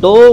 2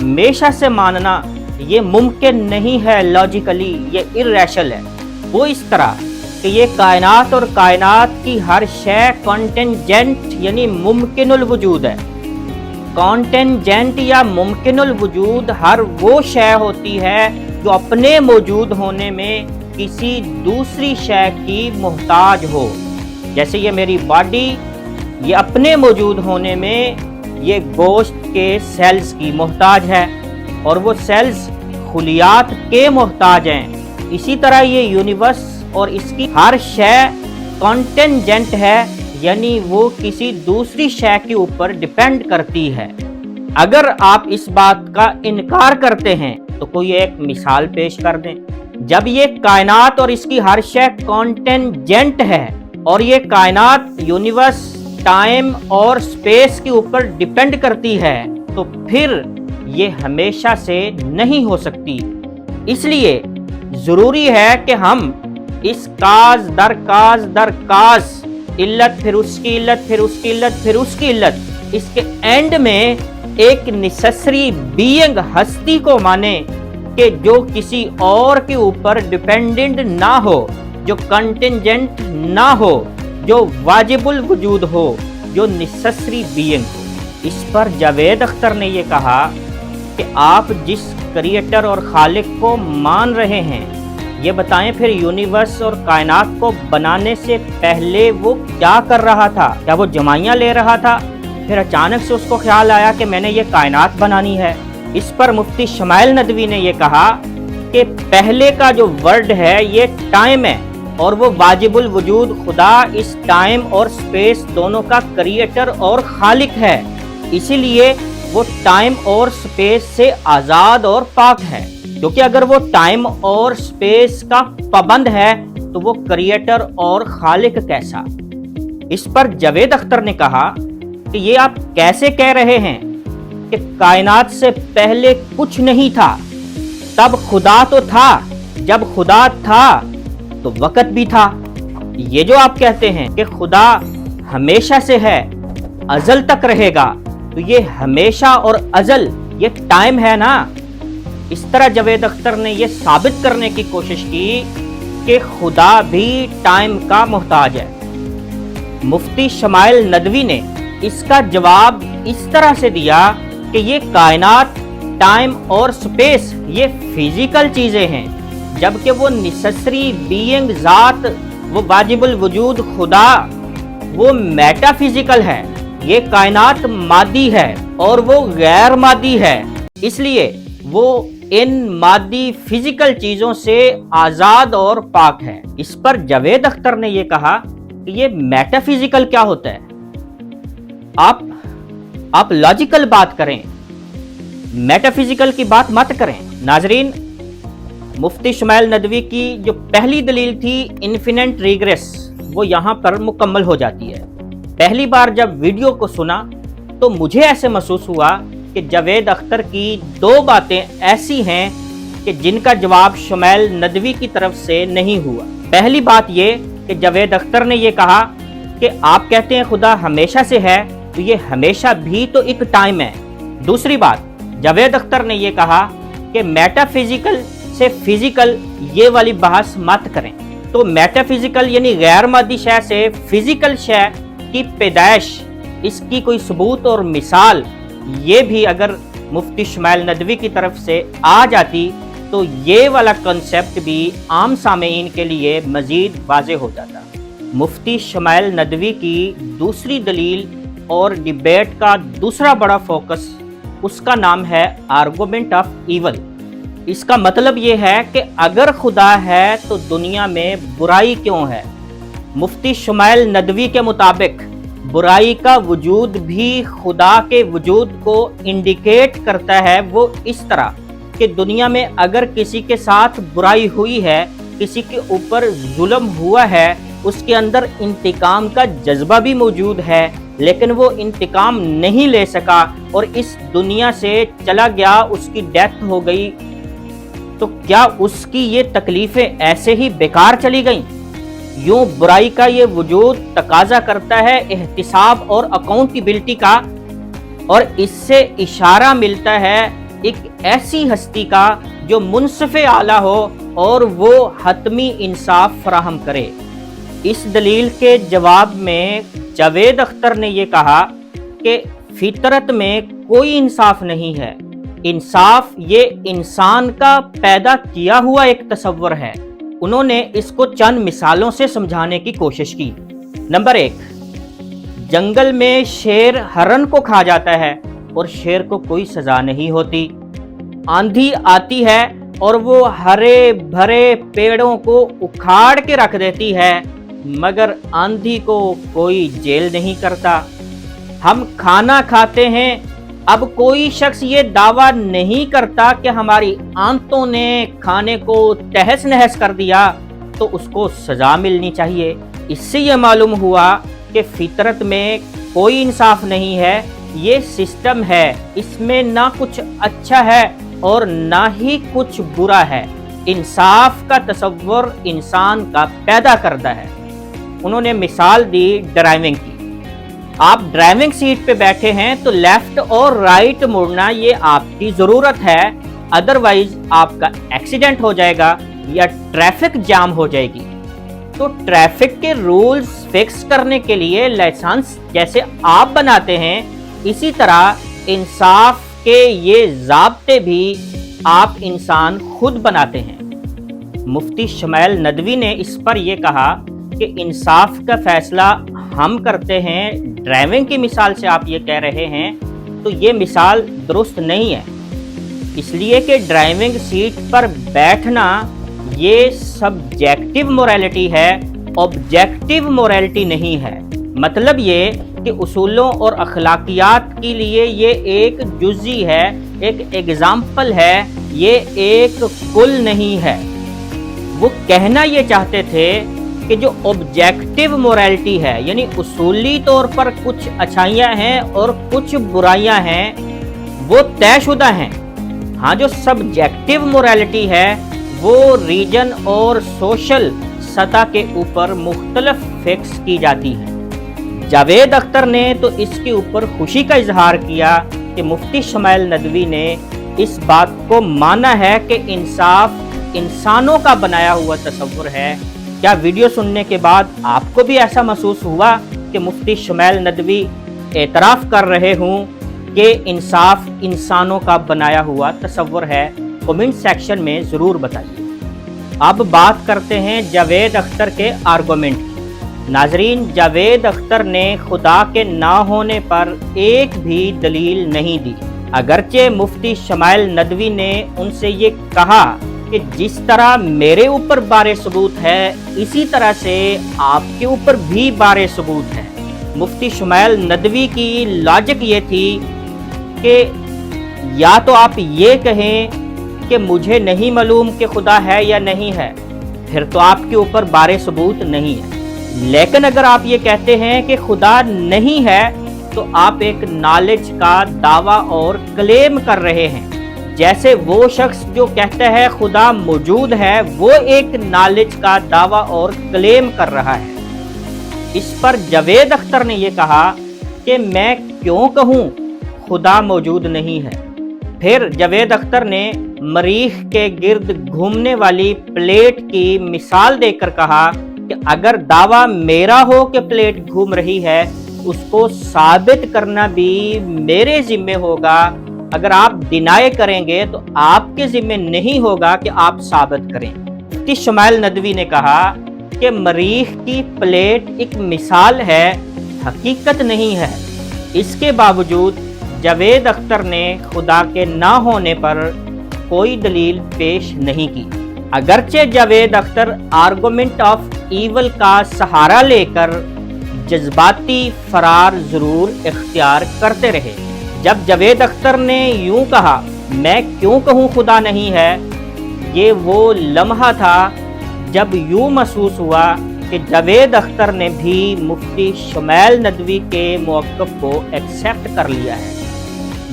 ہمیشہ سے ماننا یہ ممکن نہیں ہے، لاجیکلی یہ irrational ہے، وہ اس طرح کہ یہ کائنات اور کائنات کی ہر شے کانٹینجنٹ یعنی ممکن الوجود ہے۔ کانٹینجنٹ یا ممکن الوجود ہر وہ شے ہوتی ہے جو اپنے موجود ہونے میں کسی دوسری شے کی محتاج ہو۔ جیسے یہ میری باڈی، یہ اپنے موجود ہونے میں یہ گوشت کے سیلز کی محتاج ہے اور وہ سیلز خلیات کے محتاج ہیں۔ اسی طرح یہ یونیورس اور اس کی ہر شے کانٹینجنٹ ہے، یعنی وہ کسی دوسری شے کے اوپر ڈیپینڈ کرتی ہے۔ اگر آپ اس بات کا انکار کرتے ہیں تو کوئی ایک مثال پیش کر دیں۔ جب یہ کائنات اور اس کی ہر شے کانٹینجنٹ ہے اور یہ کائنات یونیورس ٹائم اور سپیس کے اوپر ڈیپینڈ کرتی ہے تو پھر یہ ہمیشہ سے نہیں ہو سکتی۔ اس لیے ضروری ہے کہ ہم اس کاز در کاز در کاز، علت پھر اس کی علت پھر اس کی علت پھر اس کی علت، اس کے اینڈ میں ایک نیسیسری بینگ ہستی کو مانیں کہ جو کسی اور کے اوپر ڈیپینڈنٹ نہ ہو، جو کنٹینجنٹ نہ ہو، جو واجب الوجود ہو، جو نیسیسری بینگ ہو۔ اس پر جاوید اختر نے یہ کہا کہ آپ جس کریٹر اور خالق کو مان رہے ہیں، یہ بتائیں پھر یونیورس اور کائنات کو بنانے سے پہلے وہ کیا کر رہا تھا؟ کیا وہ جمائیاں لے رہا تھا؟ پھر اچانک سے اس کو خیال آیا کہ میں نے یہ کائنات بنانی ہے۔ اس پر مفتی شمائل ندوی نے یہ کہا کہ پہلے کا جو ورڈ ہے یہ ٹائم ہے اور وہ واجب الوجود خدا اس ٹائم اور سپیس دونوں کا کریٹر اور خالق ہے، اسی لیے وہ ٹائم اور سپیس سے آزاد اور پاک ہے، کیونکہ اگر وہ ٹائم اور سپیس کا پابند ہے تو وہ کریٹر اور خالق کیسا؟ اس پر جاوید اختر نے کہا کہ یہ آپ کیسے کہہ رہے ہیں کہ کائنات سے پہلے کچھ نہیں تھا، تب خدا تو تھا، جب خدا تھا تو وقت بھی تھا۔ یہ جو آپ کہتے ہیں کہ خدا ہمیشہ سے ہے، ازل تک رہے گا، تو یہ ہمیشہ اور ازل یہ ٹائم ہے نا۔ اس طرح جاوید اختر نے یہ ثابت کرنے کی کوشش کی کہ خدا بھی ٹائم کا محتاج ہے۔ مفتی شمائل ندوی نے اس کا جواب اس طرح سے دیا کہ یہ کائنات، ٹائم اور سپیس یہ فزیکل چیزیں ہیں، جبکہ وہ نیسیسری بینگ ذات، وہ واجب الوجود خدا، وہ میٹا فزیکل ہے۔ یہ کائنات مادی ہے اور وہ غیر مادی ہے، اس لیے وہ ان مادی فزیکل چیزوں سے آزاد اور پاک ہے۔ اس پر جاوید اختر نے یہ کہا کہ یہ میٹا فزیکل کیا ہوتا ہے؟ آپ لاجیکل بات کریں، میٹا فزیکل کی بات مت کریں۔ ناظرین، مفتی شمائل ندوی کی جو پہلی دلیل تھی انفینٹ ریگریس، وہ یہاں پر مکمل ہو جاتی ہے۔ پہلی بار جب ویڈیو کو سنا تو مجھے ایسے محسوس ہوا کہ جاوید اختر کی دو باتیں ایسی ہیں کہ جن کا جواب شمائل ندوی کی طرف سے نہیں ہوا۔ پہلی بات یہ کہ جاوید اختر نے یہ کہا کہ آپ کہتے ہیں خدا ہمیشہ سے ہے، تو یہ ہمیشہ بھی تو ایک ٹائم ہے۔ دوسری بات، جاوید اختر نے یہ کہا کہ میٹا فزیکل سے فزیکل یہ والی بحث مت کریں۔ تو میٹا فزیکل یعنی غیر مادی شے سے فزیکل شے کی پیدائش، اس کی کوئی ثبوت اور مثال، یہ بھی اگر مفتی شمائل ندوی کی طرف سے آ جاتی تو یہ والا کنسیپٹ بھی عام سامعین کے لیے مزید واضح ہو جاتا۔ مفتی شمائل ندوی کی دوسری دلیل اور ڈیبیٹ کا دوسرا بڑا فوکس، اس کا نام ہے آرگومنٹ آف ایول۔ اس کا مطلب یہ ہے کہ اگر خدا ہے تو دنیا میں برائی کیوں ہے؟ مفتی شمائل ندوی کے مطابق برائی کا وجود بھی خدا کے وجود کو انڈیکیٹ کرتا ہے۔ وہ اس طرح کہ دنیا میں اگر کسی کے ساتھ برائی ہوئی ہے، کسی کے اوپر ظلم ہوا ہے، اس کے اندر انتقام کا جذبہ بھی موجود ہے، لیکن وہ انتقام نہیں لے سکا اور اس دنیا سے چلا گیا، اس کی ڈیتھ ہو گئی، تو کیا اس کی یہ تکلیفیں ایسے ہی بیکار چلی گئیں؟ یوں برائی کا یہ وجود تقاضا کرتا ہے احتساب اور اکاؤنٹیبلٹی کا، اور اس سے اشارہ ملتا ہے ایک ایسی ہستی کا جو منصف اعلیٰ ہو اور وہ حتمی انصاف فراہم کرے۔ اس دلیل کے جواب میں جاوید اختر نے یہ کہا کہ فطرت میں کوئی انصاف نہیں ہے، انصاف یہ انسان کا پیدا کیا ہوا ایک تصور ہے۔ انہوں نے اس کو چند مثالوں سے سمجھانے کی کوشش کی۔ نمبر 1، جنگل میں شیر ہرن کو کھا جاتا ہے اور شیر کو کوئی سزا نہیں ہوتی۔ آندھی آتی ہے اور وہ ہرے بھرے پیڑوں کو اکھاڑ کے رکھ دیتی ہے، مگر آندھی کو کوئی جیل نہیں کرتا۔ ہم کھانا کھاتے ہیں، اب کوئی شخص یہ دعویٰ نہیں کرتا کہ ہماری آنتوں نے کھانے کو تہس نہس کر دیا تو اس کو سزا ملنی چاہیے۔ اس سے یہ معلوم ہوا کہ فطرت میں کوئی انصاف نہیں ہے، یہ سسٹم ہے، اس میں نہ کچھ اچھا ہے اور نہ ہی کچھ برا ہے۔ انصاف کا تصور انسان کا پیدا کرتا ہے۔ انہوں نے مثال دی ڈرائیونگ کی۔ آپ ڈرائیونگ سیٹ پہ بیٹھے ہیں تو لیفٹ اور رائٹ مڑنا یہ آپ کی ضرورت ہے، ادروائز آپ کا ایکسیڈنٹ ہو جائے گا یا ٹریفک جام ہو جائے گی۔ تو ٹریفک کے رولز فکس کرنے کے لیے لائسنس جیسے آپ بناتے ہیں، اسی طرح انصاف کے یہ ضابطے بھی آپ انسان خود بناتے ہیں۔ مفتی شمائل ندوی نے اس پر یہ کہا کہ انصاف کا فیصلہ ہم کرتے ہیں۔ ڈرائیونگ کی مثال سے آپ یہ کہہ رہے ہیں تو یہ مثال درست نہیں ہے، اس لیے کہ ڈرائیونگ سیٹ پر بیٹھنا یہ سبجیکٹیو موریلٹی ہے، آبجیکٹیو موریلٹی نہیں ہے۔ مطلب یہ کہ اصولوں اور اخلاقیات کے لیے یہ ایک جزئی ہے، ایک ایگزامپل ہے، یہ ایک کل نہیں ہے۔ وہ کہنا یہ چاہتے تھے کہ جو آبجیکٹیو موریلٹی ہے، یعنی اصولی طور پر کچھ اچھائیاں ہیں اور کچھ برائیاں ہیں، وہ طے شدہ ہیں۔ ہاں، جو سبجیکٹیو موریلٹی ہے وہ ریجن اور سوشل سطح کے اوپر مختلف فکس کی جاتی ہے۔ جاوید اختر نے تو اس کے اوپر خوشی کا اظہار کیا کہ مفتی شمائل ندوی نے اس بات کو مانا ہے کہ انصاف انسانوں کا بنایا ہوا تصور ہے۔ کیا ویڈیو سننے کے بعد آپ کو بھی ایسا محسوس ہوا کہ مفتی شمائل ندوی اعتراف کر رہے ہوں کہ انصاف انسانوں کا بنایا ہوا تصور ہے؟ کمنٹ سیکشن میں ضرور بتائیے۔ اب بات کرتے ہیں جاوید اختر کے آرگومنٹ کی۔ ناظرین، جاوید اختر نے خدا کے نہ ہونے پر ایک بھی دلیل نہیں دی، اگرچہ مفتی شمائل ندوی نے ان سے یہ کہا کہ جس طرح میرے اوپر بار ثبوت ہے اسی طرح سے آپ کے اوپر بھی بار ثبوت ہے۔ مفتی شمائل ندوی کی لاجک یہ تھی کہ یا تو آپ یہ کہیں کہ مجھے نہیں معلوم کہ خدا ہے یا نہیں ہے، پھر تو آپ کے اوپر بار ثبوت نہیں ہے، لیکن اگر آپ یہ کہتے ہیں کہ خدا نہیں ہے تو آپ ایک نالج کا دعویٰ اور کلیم کر رہے ہیں، جیسے وہ شخص جو کہتا ہے خدا موجود ہے وہ ایک نالج کا دعویٰ اور کلیم کر رہا ہے۔ اس پر جاوید اختر نے یہ کہا کہ میں کیوں کہوں خدا موجود نہیں ہے۔ پھر جاوید اختر نے مریخ کے گرد گھومنے والی پلیٹ کی مثال دے کر کہا کہ اگر دعویٰ میرا ہو کہ پلیٹ گھوم رہی ہے، اس کو ثابت کرنا بھی میرے ذمہ ہوگا۔ اگر آپ ڈینائی کریں گے تو آپ کے ذمہ نہیں ہوگا کہ آپ ثابت کریں۔ مفتی شمائل ندوی نے کہا کہ مریخ کی پلیٹ ایک مثال ہے، حقیقت نہیں ہے۔ اس کے باوجود جاوید اختر نے خدا کے نہ ہونے پر کوئی دلیل پیش نہیں کی، اگرچہ Javed Akhtar argument of evil کا سہارا لے کر جذباتی فرار ضرور اختیار کرتے رہے۔ جب جاوید اختر نے یوں کہا میں کیوں کہوں خدا نہیں ہے، یہ وہ لمحہ تھا جب یوں محسوس ہوا کہ جاوید اختر نے بھی مفتی شمائل ندوی کے موقف کو ایکسیپٹ کر لیا ہے۔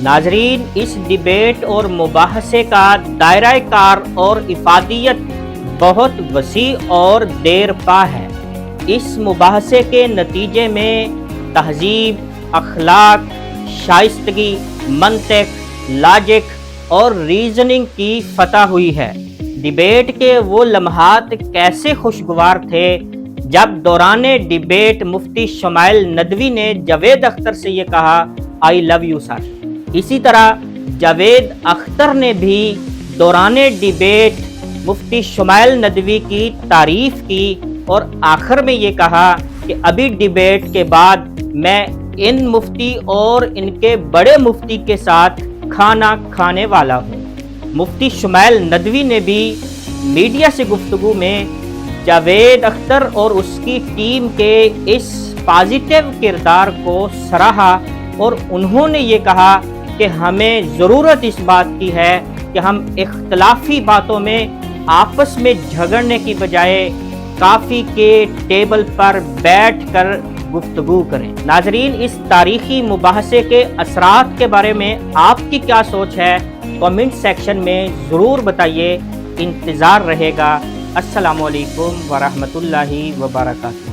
ناظرین، اس ڈیبیٹ اور مباحثے کا دائرہ کار اور افادیت بہت وسیع اور دیر پا ہے۔ اس مباحثے کے نتیجے میں تہذیب، اخلاق، شائستگی، منطق، لاجک اور ریزننگ کی فتح ہوئی ہے۔ ڈیبیٹ کے وہ لمحات کیسے خوشگوار تھے جب دوران ڈیبیٹ مفتی شمائل ندوی نے جاوید اختر سے یہ کہا آئی لو یو سر۔ اسی طرح جاوید اختر نے بھی دوران ڈیبیٹ مفتی شمائل ندوی کی تعریف کی اور آخر میں یہ کہا کہ ابھی ڈیبیٹ کے بعد میں ان مفتی اور ان کے بڑے مفتی کے ساتھ کھانا کھانے والا ہوں۔ مفتی شمائل ندوی نے بھی میڈیا سے گفتگو میں جاوید اختر اور اس کی ٹیم کے اس پازیٹیو کردار کو سراہا اور انہوں نے یہ کہا کہ ہمیں ضرورت اس بات کی ہے کہ ہم اختلافی باتوں میں آپس میں جھگڑنے کی بجائے کافی کے ٹیبل پر بیٹھ کر گفتگو کریں۔ ناظرین، اس تاریخی مباحثے کے اثرات کے بارے میں آپ کی کیا سوچ ہے؟ کامنٹ سیکشن میں ضرور بتائیے، انتظار رہے گا۔ السلام علیکم ورحمۃ اللہ وبرکاتہ۔